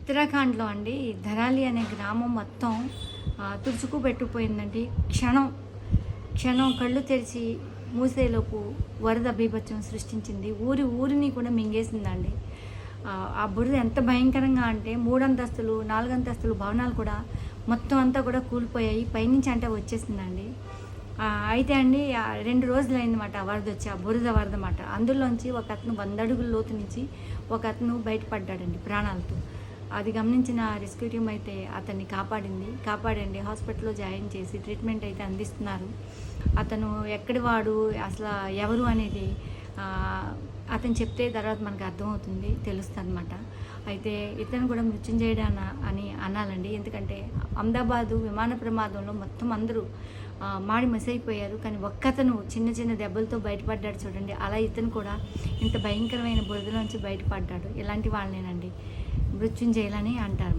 ఉత్తరాఖండ్లో అండి ధరాలి అనే గ్రామం మొత్తం తుడుచుకు పెట్టుకుపోయిందండి. క్షణం క్షణం కళ్ళు తెరిచి మూసేలోపు వరద బీభత్సం సృష్టించింది. ఊరిని కూడా మింగేసిందండి. ఆ బురద ఎంత భయంకరంగా అంటే 3 అంతస్తులు 4 అంతస్తులు భవనాలు కూడా మొత్తం అంతా కూడా కూలిపోయాయి. పైనుంచి అంటే వచ్చేసిందండి. అయితే అండి 2 రోజులైందన్నమాట వరద వచ్చి, ఆ బురద వరద మాట. అందులోంచి ఒక అతను 100 అడుగుల లోతు నుంచి ఒక అతను బయటపడ్డాడండి ప్రాణాలతో. అది గమనించిన రెస్క్యూ టీమ్ అయితే అతన్ని కాపాడండి హాస్పిటల్లో జాయిన్ చేసి ట్రీట్మెంట్ అయితే అందిస్తున్నారు. అతను ఎక్కడి వాడు, అసలు ఎవరు అనేది అతను చెప్తే తర్వాత మనకు అర్థమవుతుంది, తెలుస్తుంది అనమాట. అయితే ఇతను కూడా మృత్యుంజయుడు అని అనాలండి. ఎందుకంటే అహ్మదాబాదు విమాన ప్రమాదంలో మొత్తం అందరూ మాడి మసైపోయారు. కానీ ఒక్కతను చిన్న చిన్న దెబ్బలతో బయటపడ్డాడు చూడండి. అలా ఇతను కూడా ఇంత భయంకరమైన బురదలోంచి బయటపడ్డాడు. ఇలాంటి వాళ్ళనేనండి మృత్యుంజయులని అంటారు.